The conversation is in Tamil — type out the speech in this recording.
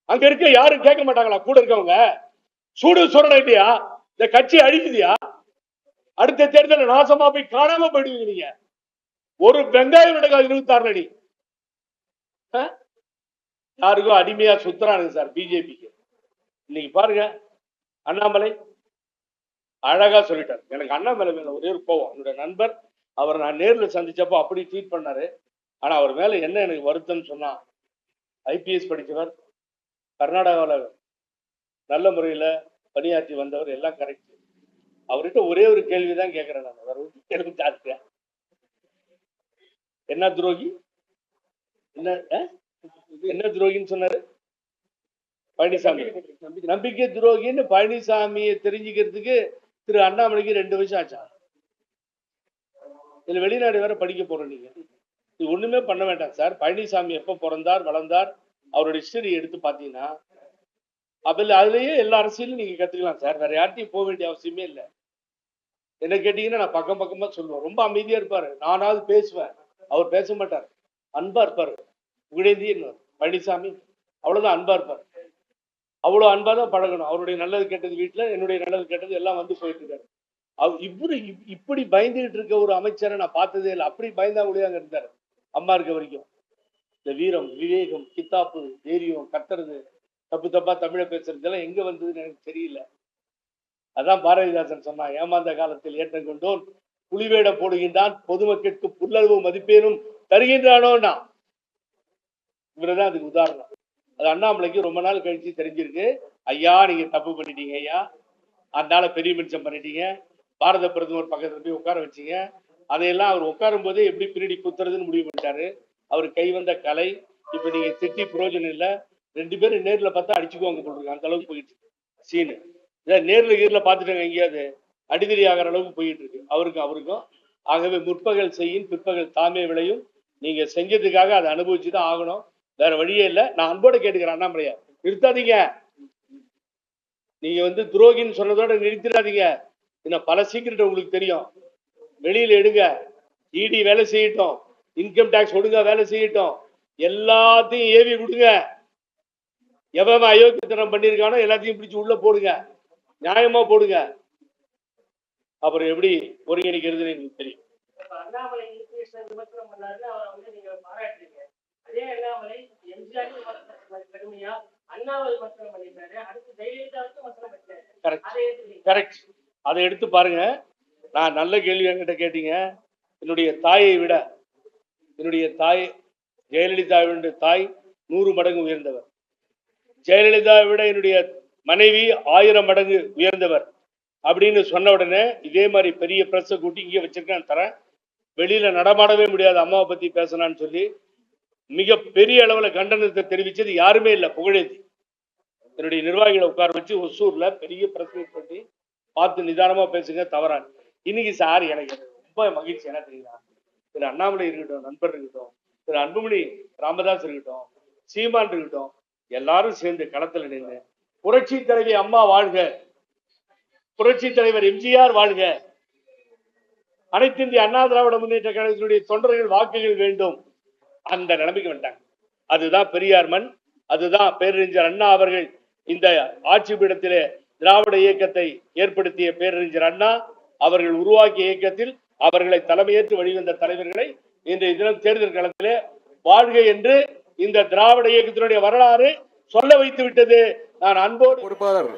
அங்க இருக்க யாரும் கேட்க மாட்டாங்களா? கூட இருக்கவங்க சூடு சுரணை இல்லையா? இந்த கட்சி அழிக்குதியா? அடுத்த தேர்தல் நாசமா போய் காணாம போயிடுவீங்க. நீங்க ஒரு வெங்காயம் நடக்காது 26 அடி. யாருக்கும் அடிமையா சுத்துறானுங்க சார் பிஜேபிக்கு. இன்னைக்கு பாருங்க, அண்ணாமலை அழகா சொல்லிட்டார். எனக்கு அண்ணாமலை மேல ஒரே ஒரு கோவம். என்னுடைய நண்பர், அவர் நான் நேரில் சந்திச்சப்போ அப்படி ட்வீட் பண்ணாரு. ஆனா அவர் மேல என்ன எனக்கு வருத்தம்னு சொன்னா, ஐபிஎஸ் படித்தவர், கர்நாடகாவில் நல்ல முறையில் பணியாற்றி வந்தவர், எல்லாம் கரெக்ட். அவர்கிட்ட ஒரே ஒரு கேள்விதான் கேட்கிறேன் நான். அவர் கேள்வி ஜாஸ்தியா என்ன துரோகி, என்ன துரோகின்னு சொன்னாரு பழனிசாமி. நம்பிக்கை துரோகின்னு பழனிசாமியை தெரிஞ்சுக்கிறதுக்கு திரு அண்ணாமலைக்கு 2 வருஷம் ஆச்சா? இதுல வெளிநாடு வேற படிக்க போறோம். நீங்க இது ஒண்ணுமே பண்ண வேண்டாம் சார். பழனிசாமி எப்ப பிறந்தார் வளர்ந்தார் அவருடைய ஹிஸ்டரி எடுத்து பாத்தீங்கன்னா அதுலயே எல்லா அரசியலும் நீங்க கத்துக்கலாம் சார். வேற யார்ட்டையும் போக வேண்டிய அவசியமே இல்லை. என்ன கேட்டீங்கன்னா நான் பக்கம் பக்கமா சொல்லுவேன். ரொம்ப அமைதியா இருப்பாரு. நானாவது பேசுவேன், அவர் பேச மாட்டார். அன்பா இருப்பாரு. புகழேந்தி பழனிசாமி அவ்வளவுதான் அன்பா இருப்பாரு. அவ்வளவு அன்பா தான் பழகணும். அவருடைய நல்லது கெட்டது வீட்டுல, என்னுடைய நல்லது கெட்டது எல்லாம் வந்து போயிட்டு இருக்காரு. இப்படி பயந்துகிட்டு இருக்க ஒரு அமைச்சரை நான் பார்த்ததே இல்லை. அப்படி பயந்தா முடியாங்க இருந்தாரு அம்மா இருக்க வரைக்கும். இந்த வீரம், விவேகம், கித்தாப்பு, தைரியம், கத்துறது, தப்பு தப்பா தமிழை பேசுறது எல்லாம் எங்க வந்ததுன்னு எனக்கு தெரியல. அதான் பாரதிதாசன் சொன்னா, ஏமாந்த காலத்தில் ஏற்றம் கொண்டோன் புலிவேட போடுகின்றான், பொதுமக்களுக்கு புல்லளவு மதிப்பேனும் தருகின்றானோன்னா இவருதான் அதுக்கு உதாரணம். அது அண்ணாமலைக்கு ரொம்ப நாள் கழிச்சு தெரிஞ்சிருக்கு. ஐயா நீங்க தப்பு பண்ணிட்டீங்க ஐயா, அதனால பெரிய மனுஷன் பண்ணிட்டீங்க, பாரத பிரதமர் பக்கத்துல போய் உட்கார வச்சீங்க. அதையெல்லாம் அவர் உட்காரும் போதே எப்படி பின்னாடி குத்துறதுன்னு முடிவு பண்ணிட்டாரு. அவர் கை வந்த கலை. இப்ப நீங்க திட்டி பிரயோஜனம் இல்லை. 2 பேரும் நேர்ல பார்த்தா அடிச்சுக்குவாங்க போட்டுருங்க. அந்த அளவுக்கு போயிட்டு சீனு. நேர்ல கீர்ல பார்த்துட்டாங்க, எங்கேயாவது அடிதடி ஆகிற அளவுக்கு போயிட்டு இருக்கு அவருக்கும். ஆகவே முற்பகல் செய்யும் பிற்பகல் தாமே விளையும். நீங்க செஞ்சதுக்காக அதை அனுபவிச்சுதான் ஆகணும். வேற வழியே இல்லை. நான் அன்போட கேட்டுக்கிறேன் அண்ணாமலையா, நிறுத்தாதீங்க. நீங்க துரோகின்னு சொன்னதோட நிறுத்திடாதீங்க. இன்னும் பல சீக்கிரட் உங்களுக்கு தெரியும். வெளியில எடுங்க. இடி வேலை செய்யட்டும், இன்கம் டாக்ஸ் ஒழுங்கா வேலை செய்யட்டும், எல்லாத்தையும் ஏவி கொடுங்க. எவன் அயோக்கியத்தனம் பண்ணிருக்கானோ எல்லாத்தையும் பிடிச்சு உள்ள போடுங்க, நியாயமா போடுங்க. அப்புறம் எப்படி ஒருங்கிணைக்கிறதுன்னு எனக்கு தெரியும். அதை எடுத்து பாருங்க. நான் நல்ல கேள்வி என்கிட்ட கேட்டீங்க. என்னுடைய தாயை விட, என்னுடைய தாய் ஜெயலலிதாவின் தாய் 100 மடங்கு உயர்ந்தவர். ஜெயலலிதாவை விட என்னுடைய மனைவி 1000 மடங்கு உயர்ந்தவர் அப்படின்னு சொன்ன உடனே இதே மாதிரி பெரிய பிரஸ் கூட்டி இங்கே வச்சிருக்கேன் தரேன். வெளியில நடமாடவே முடியாது அம்மாவை பத்தி பேசினான்னு சொல்லி மிக பெரிய அளவுல கண்டனத்தை தெரிவிச்சது யாருமே இல்லை. புகழேந்தி என்னுடைய நிர்வாகிகளை உட்கார வச்சு ஒசூர்ல பெரிய பிரஸ் மீட் பண்ணி பார்த்து நிதானமா பேசுங்க தவறான். இன்னைக்கு சார் எனக்கு ரொம்ப மகிழ்ச்சி. என்ன தெரியுதா, திரு அண்ணாமலை இருக்கட்டும், நண்பர் இருக்கட்டும், திரு அன்புமணி ராமதாஸ் இருக்கட்டும், சீமான் இருக்கட்டும், எல்லாரும் சேர்ந்து களத்துல நின்று புரட்சி தலைவி அம்மா வாழ்க, புரட்சி தலைவர் எம்ஜிஆர் வாழ்க, அனைத்து இந்திய அண்ணா திராவிட முன்னேற்ற கழகத்தினுடைய தொண்டர்கள் வாக்குகள் வேண்டும், அந்த நிலைமைக்கு வந்தாங்க. அதுதான் பெரியார் மண். அதுதான் பேரறிஞர் அண்ணா அவர்கள் இந்த ஆட்சி பீடத்திலே திராவிட இயக்கத்தை ஏற்படுத்திய பேரறிஞர் அண்ணா அவர்கள் உருவாக்கிய இயக்கத்தில் அவர்களை தலைமையேற்று வழிவந்த தலைவர்களை இன்றைய தினம் தேர்தல் களத்திலே வாழ்க என்று இந்த திராவிட இயக்கத்தினுடைய வரலாறு சொல்ல வைத்து விட்டது. நான் அன்போடு பொறுப்பாளர்